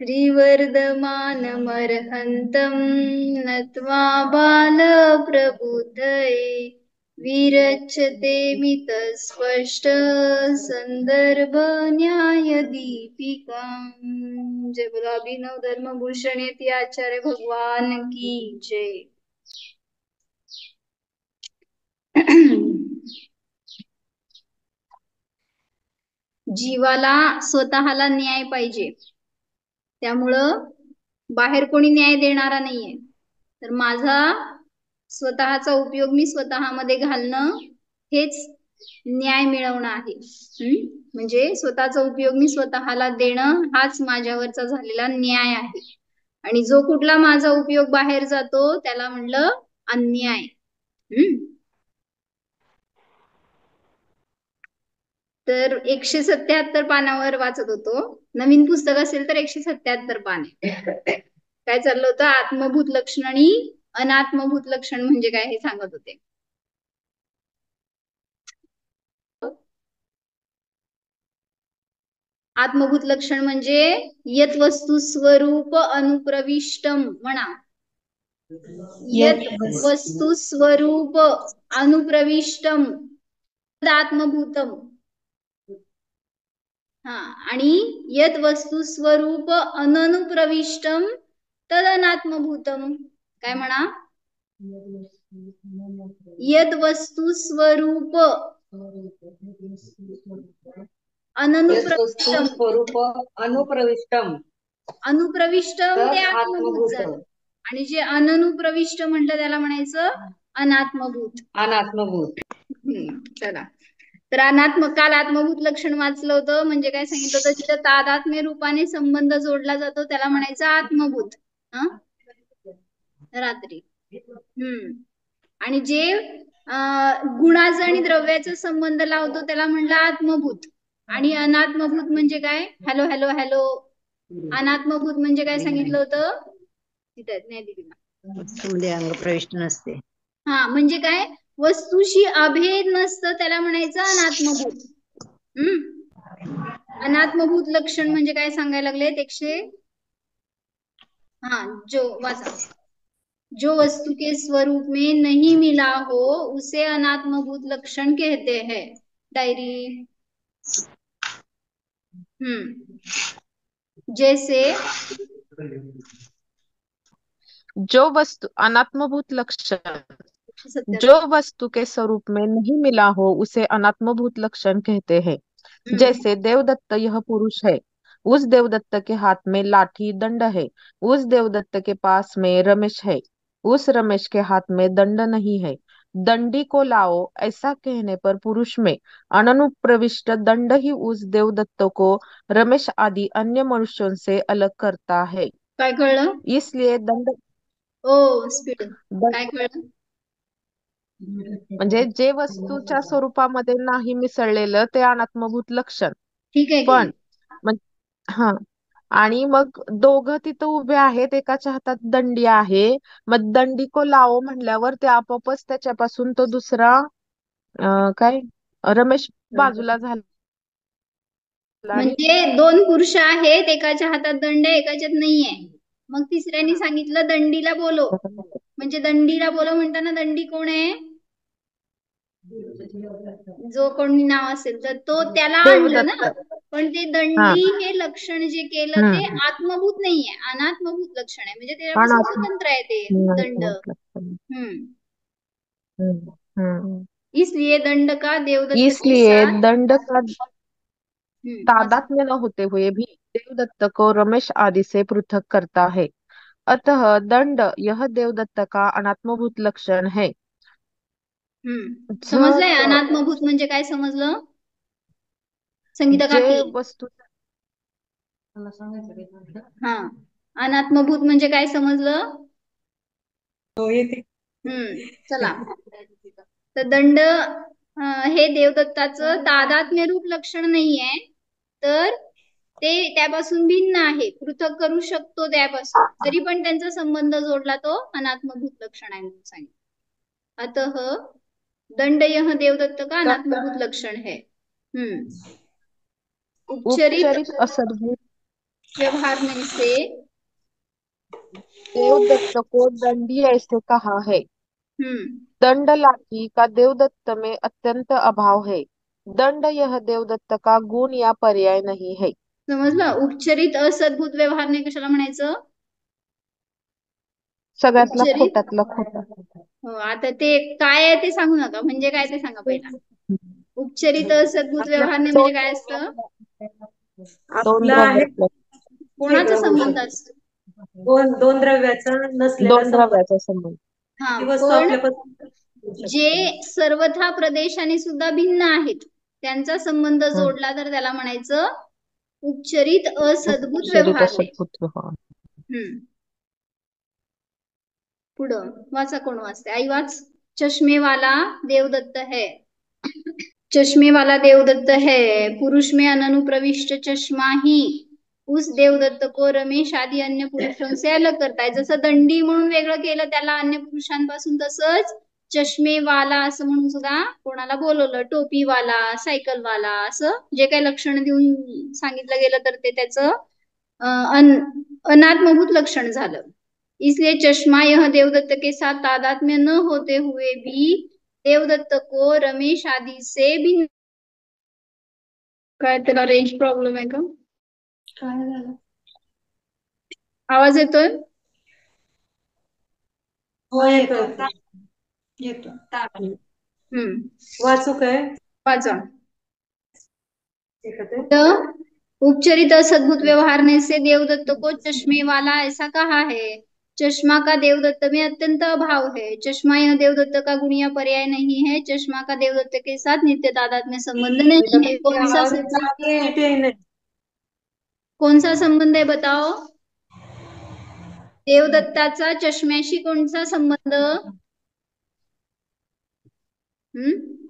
श्रीवर्धमानमर्हन्तं नत्वा बालप्रबुद्धये विरच्यते मितस्पष्ट संदर्भ न्यायदीपिकाम्। जय बोलो अभिनव धर्म भूषण यति आचार्य भगवान की जय। जीवाला स्वतःला न्याय पाहिजे, त्यामुळं बाहेर कोणी न्याय देणारा नाहीये, तर माझा स्वतःचा उपयोग मी स्वतःमध्ये घालणं हेच न्याय मिळवणं आहे। म्हणजे स्वतःचा उपयोग मी स्वतःला देणं हाच माझ्यावरचा झालेला न्याय आहे। आणि जो कुठला माझा उपयोग बाहेर जातो त्याला म्हणलं अन्याय। तर 177 पानावर वाचत होतो, नवीन पुस्तक असेल तर 177 पाने। काय चाललं होतं, आत्मभूत लक्षण आणि अनात्मभूत लक्षण म्हणजे काय हे सांगत होते। आत्मभूत लक्षण म्हणजे यत वस्तु स्वरूप अनुप्रविष्टम, म्हणा यत वस्तु स्वरूप अनुप्रविष्टम आत्मभूतम। हा, आणि यत वस्तु स्वरूप अननुप्रविष्टम तद अनात्मभूतम। काय म्हणा, यद वस्तु स्वरूप अनुप्रविष्टम अनुप्रविष्टम ते आत्मभूत झालं, आणि जे अननुप्रविष्ट म्हटलं त्याला म्हणायचं अनात्मभूत। अनात्मभूत। चला, तर काल आत्मभूत लक्षण वाचलं होतं, म्हणजे काय सांगितलं होतं, जिथं तादात्म्य रूपाने संबंध जोडला जातो त्याला म्हणायचं आत्मभूत। रात्री आणि जे गुणाचा आणि द्रव्याचा संबंध लावतो त्याला म्हणलं आत्मभूत। आणि अनात्मभूत म्हणजे काय, हॅलो हॅलो हॅलो, अनात्मभूत म्हणजे काय सांगितलं होतं, तिथे नाही दिली, अंग प्रविष्ट नसते। हा, म्हणजे काय, वस्तूशी अभेद नसतं त्याला म्हणायचं अनात्मभूत। अनात्मभूत लक्षण म्हणजे काय सांगायला लागलेत, जो वाचा, जो वस्तु के स्वरूप में नहीं मिला हो उसे अनात्मभूत लक्षण कहते हैं। डायरी। जैसे जो वस्तु अनात्मभूत लक्षण, जो वस्तु के स्वरूप में नहीं मिला हो उसे अनात्मभूत लक्षण कहते हैं। जैसे देवदत्त यह पुरुष है, उस देवदत्त के हाथ में लाठी दंड है, उस देवदत्त के पास में रमेश है, उस रमेश के हाथ में दंड नहीं है, दंडी को लाओ, ऐसा कहने पर पुरुष में अननुप्रविष्ट दंड ही उस देवदत्त को रमेश आदि अन्य मनुष्यों से अलग करता है। काय कळलं, इसलिए दंड स्पीड काय कळलं, म्हणजे जे वस्तूच्या स्वरूपामध्ये नाही मिसळलेलं ते अनात्मभूत लक्षण। ठीक आहे पण की, हा, आणि मग दोघं तिथं उभे आहेत, एकाच्या हातात दंडी आहे, मग दंडी को लाओ म्हणल्यावर ते आपोआपच त्याच्यापासून तो दुसरा काय रमेश बाजूला झाला। म्हणजे दोन पुरुष आहेत, एकाच्या हातात दंड आहे एकाच्यात नाहीये, मग तिसऱ्याने सांगितलं दंडीला बोलो, म्हणजे दंडीला बोलो म्हणताना दंडी कोण आहे, जो कोणी नाव असेल तर तो त्याला आणलं ना, पण ते दंडी हे लक्षण जे केलं ते आत्मभूत नाहीये, अनात्मभूत लक्षण आहे, म्हणजे त्याच्यापासून स्वतंत्र आहे ते दंड। इसलिए दंड का देवदत्त के साथ तादात्म्य न होते हुए भी देवदत्त को रमेश आदि से पृथक करता है, अतः दंड यह देवदत्त का अनात्मभूत लक्षण है। समजलंय अनात्मभूत म्हणजे काय, समजलं संगीता काकी? वस्तू अनात्मभूत म्हणजे काय समजलं? चला, तर दंड हे देवदत्ताचं तादात्म्य रूप लक्षण नाहीये, तर ते त्यापासून भिन्न आहे, पृथक करू शकतो त्यापासून, तरी पण त्यांचा संबंध जोडला तो अनात्मभूत लक्षण आहे म्हणून सांगितलं। अतः दंड यह देवदत्त का अनात्मभूत लक्षण है। उपचरित असद्भूत व्यवहारने से देवदत्त को दंडी ऐसे कहा है। दंड लाठी का देवदत्त में अत्यंत अभाव है। दंड यह देवदत्त का गुण या पर्याय नहीं है। समजलं. उपचरित असद्भुत व्यवहारने कशाला म्हणायचं? सगळ्यातला उपचरित. खोटातला खोटा. हो, आता ते काय आहे ते सांगू नका, म्हणजे काय ते सांगा पहिला. उपचरित असद्भुत व्यवहारने म्हणजे काय असतं? आपला आहे कोणाचा संबंध असतो? दोन द्रव्याचा नसलेला दोन द्रव्याचा संबंध. हा, ती वस्तू पण आपल्यापासून जे सर्वथा प्रदेशाने सुद्धा भिन्न आहेत त्यांचा संबंध जोडला तर त्याला म्हणायचं उपचरित असद्भुत उपचरित व्यवहारने. असद्भुत व्यवहार. पुढं वाचा. कोण वाचते? I watch. चष्मेवाला देवदत्त है. चश्मेवाला देवदत्त है, पुरुष में अननुप्रविष्ट चष्मा ही उस देवदत्त को रमेश आदि अन्य पुरुषों से अलग करता है. जसं दंडी म्हणून वेगळं केलं त्याला अन्य पुरुषांपासून, तसंच चष्मेवाला असं म्हणून सुद्धा कोणाला बोलवलं. टोपीवाला, सायकलवाला असं जे काही लक्षण देऊन सांगितलं गेलं तर ते त्याचं अनात्मभूत लक्षण झालं. इसलिए चश्मा यह देवदत्त के साथ तादात्म्य न होते हुए भी देवदत्त को रमेश आदि से भिन्न. काय त्याला रेंज प्रॉब्लेम आहे का? काय झालं? आवाज येतोय? हो, येतो. वाचू काय? वाचा. उपचरित असद्भुत व्यवहारने से देवदत्त को चश्मे वाला ऐसा कहा है. चश्मा का देवदत्त में अत्यंत अभाव है. चश्मा यह देवदत्त का गुण या पर्याय नहीं है. चश्मा का देवदत्त के साथ नित्य तादात्म्य संबंध नहीं है. कौन सा संबंध है बताओ? देवदत्ताचा चष्म्याशी कोणता संबंध?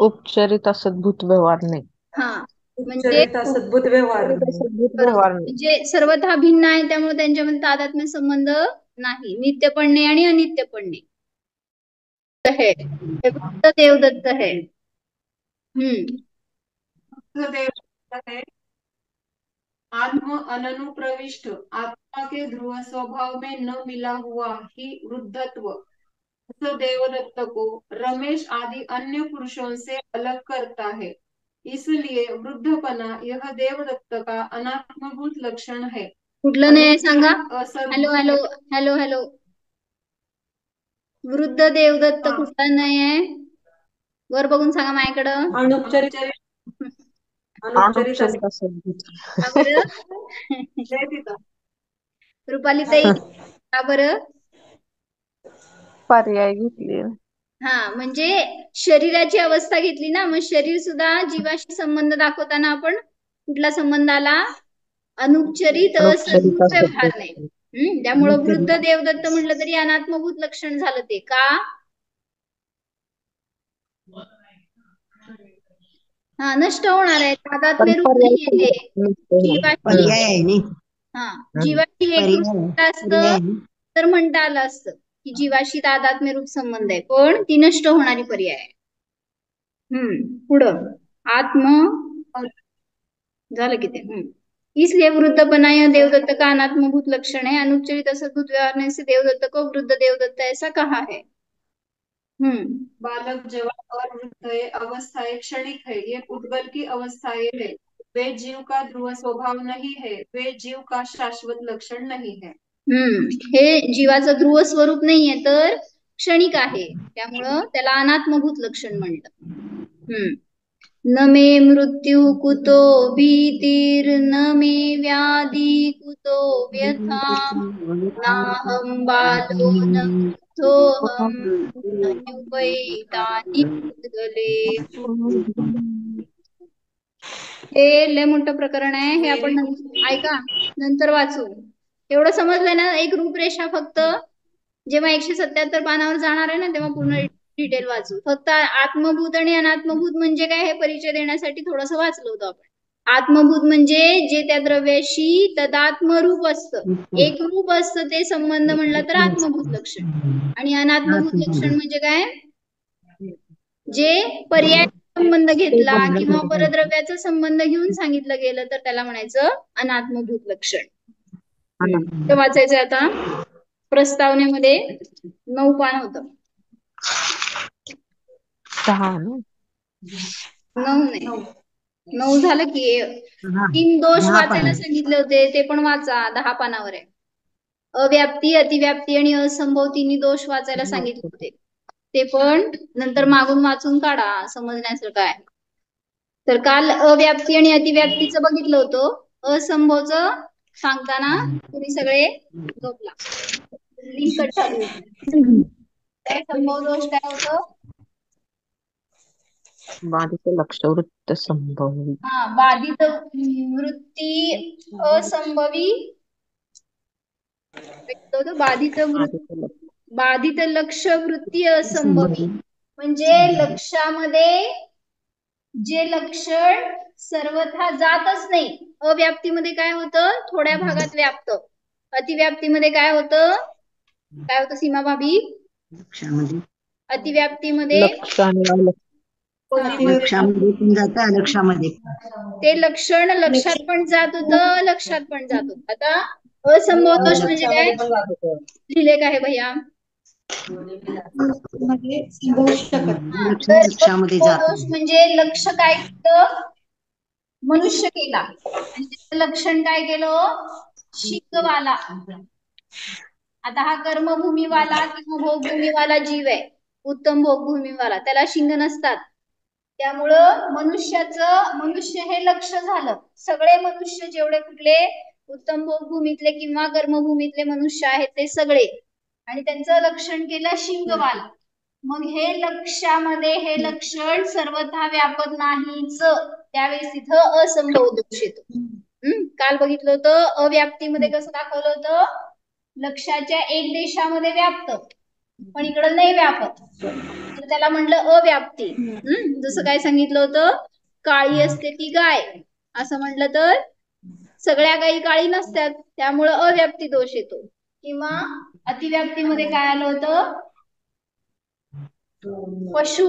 उपचरित असद्भुत व्यवहार नाही. हा, म्हणजे असद्भुत व्यवहार म्हणजे सर्वथा भिन्न आहे, त्यामुळे त्यांच्यामध्ये तादात्म्य संबंध नाही. नित्य पण नाही आणि अनित्य पण नाही. देवदत्त है. आत्म अननुप्रविष्ट, आत्मा के ध्रुव स्वभाव में न मिला हुआ ही वृद्धत्व देवदत्त को रमेश आदि अन्य पुरुषों से अलग करता है. इसलिए वृद्धपना यह देवदत्त का अनात्मभूत लक्षण है. कुठलं नाही सांगा? Hello hello hello hello. वृद्ध देवदत्त कुठला नाही आहे? वर बघून सांगा माझ्याकडं. रुपाली ताई, का बरं? पर्याय घेतली. हा, म्हणजे शरीराची अवस्था घेतली ना, मग शरीर सुद्धा जीवाशी संबंध दाखवताना आपण कुठला संबंध आला? अनुपचरित असद्भुत व्यवहार नाही. त्यामुळं वृद्ध देवदत्त म्हटलं तरी अनात्मभूत लक्षण झालं ते. का? हा, नष्ट होणार आहे. तादात्म्य रूप नाहीये ते. जीवाशी एक असतं तर म्हणता आलं असतं की जीवाशी तादात्म्य रूप संबंध आहे, पण ती नष्ट होणारी पर्याय आहे. पुढं आत्म झालं की ते. इसलिए वृद्धपना यह देवदत्त का अनात्मभूत लक्षण है. अनुपचरित असद्भुत व्यवहार से देवदत्त को वृद्ध देवदत्त ऐसा कहा है. बालक जवान और वृद्ध अवस्थाएं क्षणिक है. ये उद्गल की अवस्थाएं है. वे जीव का ध्रुव स्वभाव नहीं है. वे जीव का शाश्वत लक्षण नहीं है. हे जीवाचं ध्रुव स्वरूप नाहीये, तर क्षणिक आहे, त्यामुळं त्याला अनात्मभूत लक्षण म्हणलं. न मे मृत्यू कुतो भीतिर्न मे व्याधी कुतो व्यथा नाहं बालो न वृद्धोऽहं न युवैतानि उद्गले. हे लय मोठं प्रकरण आहे. हे आपण ऐका नंतर वाचू. एवढं समजलं ना? एक रूपरेषा फक्त. जेव्हा 177 पानावर जाणार आहे ना, तेव्हा पूर्ण डिटेल वाचू. फक्त आत्मभूत आणि अनात्मभूत म्हणजे काय हे परिचय देण्यासाठी थोडस वाचलं होतं आपण. आत्मभूत म्हणजे जे त्या द्रव्याशी तदात्म रूप असतं, एक रूप असतं, ते संबंध म्हणलं तर आत्मभूत लक्षण. आणि अनात्मभूत लक्षण म्हणजे काय? जे पर्याय संबंध घेतला किंवा परद्रव्याचा संबंध घेऊन सांगितलं गेलं तर त्याला म्हणायचं अनात्मभूत लक्षण. ते वाचायचं आता. प्रस्तावनेमध्ये 9 पान होतं. 6 9 नाही, 9 झालं की 3 दोष वाचायला सांगितले होते, ते पण वाचा. 10 पानावर आहे. अव्याप्ती, अतिव्याप्ती आणि असंभव तिन्ही दोष वाचायला सांगितले होते, ते पण नंतर मागून वाचून काढा, समजण्यासारखं आहे. तर काल अव्याप्ती आणि अतिव्याप्तीचं बघितलं होतं. असंभवचं सांगताना तुम्ही सगळे झोपला. लिंक कट झाली होती. संभव दोष काय होतं? बाधित लक्ष वृत्त संभवी. बाधित वृत्ती असंभवी. बाधित लक्ष वृत्ती असंभवी म्हणजे लक्षामध्ये जे लक्षण सर्वथा जातच नाही. अव्याप्तीमध्ये काय होतं? थोड्या भागात व्याप्त. अतिव्याप्तीमध्ये काय होतं? सीमा भाभी? अतिव्याप्तीमध्ये लक्षामध्ये पण जातं, अलक्षामध्ये ते लक्षण लक्षात पण जात होतं, लक्षात पण जात होतं. आता असंभव दोष म्हणजे काय लिहिले काय भैया? दोष म्हणजे लक्ष काय केलं? मनुष्य केला आणि त्याचं लक्षण काय केलं? शिंगवाला. आता हा कर्मभूमीवाला किंवा भोगभूमीवाला जीव आहे, उत्तम भोगभूमीवाला, त्याला शिंग नसतात. त्यामुळं मनुष्य हे लक्ष झालं. सगळे मनुष्य जेवढे कुठले उत्तम भोगभूमीतले किंवा कर्मभूमीतले मनुष्य आहेत ते सगळे, आणि त्यांचं लक्षण केलं शिंगवाला. मग हे लक्षामध्ये हे लक्षण सर्वथा व्यापक नाहीच, त्यावेळेस तिथं असंभव दोष येतो. काल बघितलं होतं अव्याप्तीमध्ये कसं दाखवलं होतं? लक्षाच्या एक देशामध्ये व्याप्त पण इकडं नाही व्यापक, तर त्याला म्हणलं अव्याप्ती. जसं काय सांगितलं होतं? काळी असते ती गाय असं म्हटलं तर सगळ्या गायी काळी नसतात, त्यामुळं अव्याप्ती दोष येतो. किंवा अतिव्याप्तीमध्ये काय आलं होतं? पशु.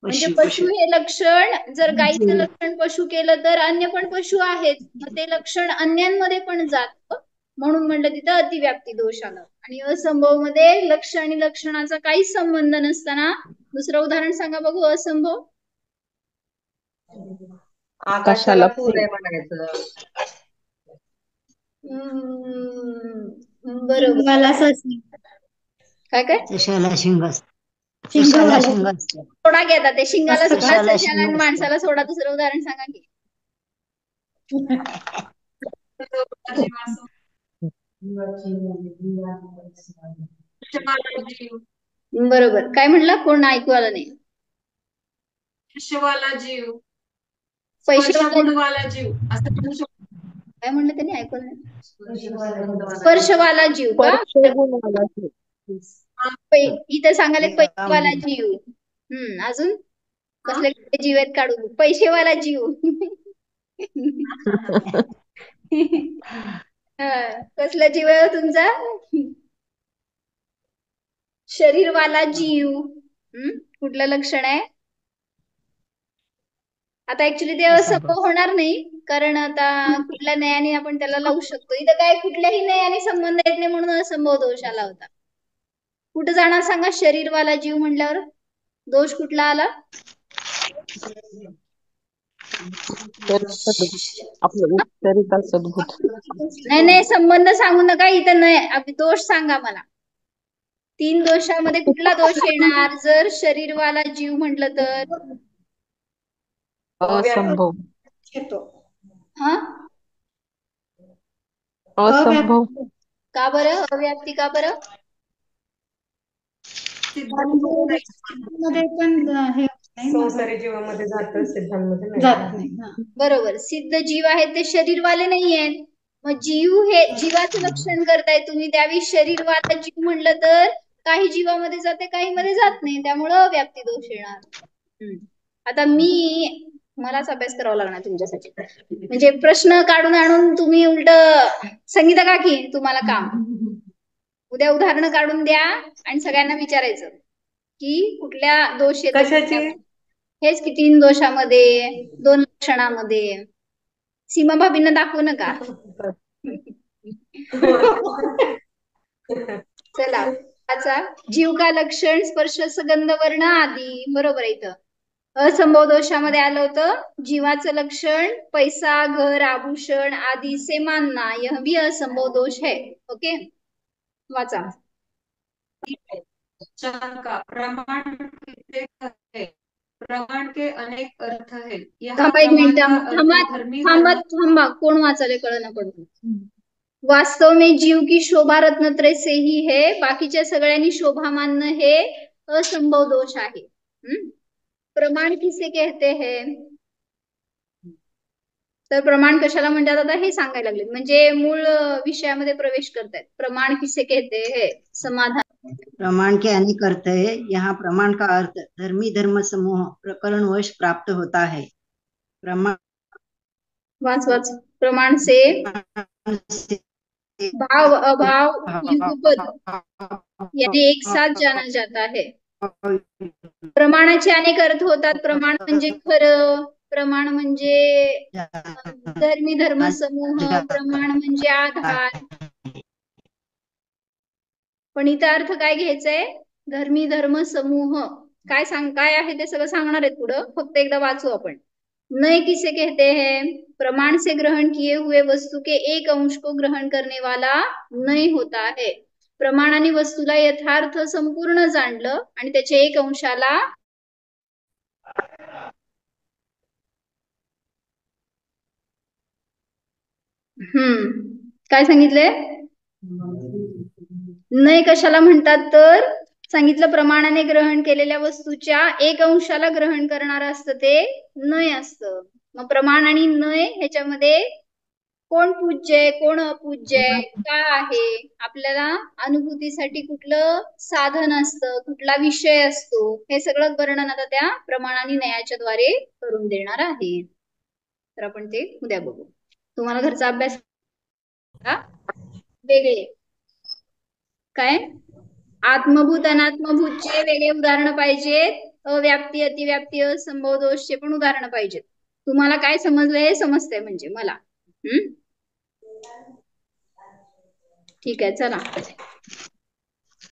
म्हणजे पशु हे लक्षण, जर गायीचं लक्षण पशु केलं तर अन्य पण पशु आहेत, मग ते लक्षण अन्यांमध्ये पण जात, म्हणून म्हणलं तिथं अतिव्याप्ती दोष आलं. आणि असंभव मध्ये लक्ष आणि लक्षणाचा काहीच संबंध नसताना दुसरं उदाहरण सांगा बघू. असंभव आकाशाला फुल आहे म्हणायचं. बरोबर. काय सशाला शिंग सोडा घेता ते शिंगाला सोडा, सशाला आणि माणसाला सोडा. दुसरं उदाहरण सांगा की. बरोबर. काय म्हणला? कोण ऐकू आलं नाही. पैशावाला जीव, पैशावाला जीव असं म्हणू शकतो. काय म्हणलं त्यांनी? ऐकू नाही. स्पर्शवाला जीव का? इथं सांगाले पैसेवाला जीव. अजून कसले जीव आहेत काढू? पैसेवाला जीव. कसला जीव आहे तुमचा? शरीरवाला जीव. कुठलं लक्षण आहे? आता ऍक्च्युली ते असंभव होणार नाही, कारण आता कुठल्या न्यायाने आपण त्याला लावू शकतो. इथं काय कुठल्याही न्यायाने संबंध येत नाही म्हणून असंभव दोष आला होता. कुठं जाणार सांगा? शरीरवाला जीव म्हणल्यावर दोष कुठला आला? नाही संबंध सांगू नका इथं. नाही, दोष सांगा मला. 3 दोषामध्ये कुठला दोष येणार जर शरीरवाला जीव म्हटलं तर? असंभव. असंभव का बरं? अव्याप्ती का बरं? संसारी जीवामध्ये जात, सिद्धांमध्ये जात नाही. बरोबर. सिद्ध जीव आहेत ते शरीरवाले नाही आहेत. मग जीव हे जीवाचं लक्षण करताय तुम्ही, त्यावेळी शरीरवाला जीव म्हणलं तर काही जीवामध्ये जाते, काही मध्ये जात नाही, त्यामुळं अव्याप्ती दोष येणार. आता मलाच अभ्यास करावा लागणार तुमच्यासाठी. म्हणजे प्रश्न काढून आणून तुम्ही उलट संगीता काकी तुम्हाला काम, उद्या उदाहरणं काढून द्या आणि सगळ्यांना विचारायचं की कुठल्या दोष येतात. हेच की 3 दोषामध्ये, 2 लक्षणामध्ये. सीमा भाभींना दाखवू नका. चला आता जीव का लक्षण स्पर्श गंध वर्ण आदी बरोबर आहे. इथं असंभव दोषामध्ये आलं होतं जीवाचं लक्षण पैसा घर आभूषण आदि से मानना यह भी असंभव दोष है. ओके वाचा. शंका प्रमाण कितने है? प्रमाण के अनेक अर्थ है. थांबा एक मिनिट धर्मी थांबा थांबा कोण वाचायला कळना पडतो. वास्तव में जीव की शोभा रत्नत्रय से ही है. बाकीच्या सगळ्यांनी शोभा मानणं हे असंभव दोष आहे. प्रमाण किसे कहते हैं? तर प्रमाण कशाला म्हणतात आता हे सांगायला लागले. म्हणजे मूळ विषयामध्ये प्रवेश करतायत. प्रमाण किसे कहते हैं? समाधान. प्रमाण के अनेक अर्थ है. यहाँ प्रमाण का अर्थ धर्मी धर्म समूह प्रकरणवश प्राप्त होता है. प्रमाण वाच वाच. प्रमाण से भाव अभाव युगपद यानी एक साथ जाना जाता है. प्रमाणाचे अनेक अर्थ होतात. प्रमाण म्हणजे खरं, प्रमाण म्हणजे धर्मी धर्म समूह, प्रमाण म्हणजे आधार. पण इथं अर्थ काय घ्यायचंय? धर्मी धर्म समूह काय आहे ते सगळं सांगणार आहेत पुढं. फक्त एकदा वाचू आपण. नय किसे कहते हैं? प्रमाण से ग्रहण किए हुए वस्तु के एक अंश को ग्रहण करने वाला नय होता है. प्रमाणाने वस्तूला यथार्थ संपूर्ण जाणलं आणि त्याच्या एक अंशाला काय सांगितलंय? नय कशाला म्हणतात तर सांगितलं प्रमाणाने ग्रहण केलेल्या वस्तूच्या एक अंशाला ग्रहण करणार असतं ते नय असतं. मग प्रमाण आणि नय ह्याच्यामध्ये कोण पूज्य आहे कोण अपूज्य आहे का आहे? आपल्याला अनुभूतीसाठी कुठलं साधन असतं, कुठला विषय असतो, हे सगळं वर्णन आता त्या प्रमाण आणि नयाच्या द्वारे करून देणार आहे. तर आपण ते उद्या बघू. तुम्हाला घरचा अभ्यास वेगळे काय आत्मभूत अनात्मभूतचे वेगळे उदाहरण पाहिजेत. अव्याप्ती अतिव्याप्ती असंभव दोषचे पण उदाहरण पाहिजेत. तुम्हाला काय समजलं हे समजतंय म्हणजे मला. ठीक आहे चला.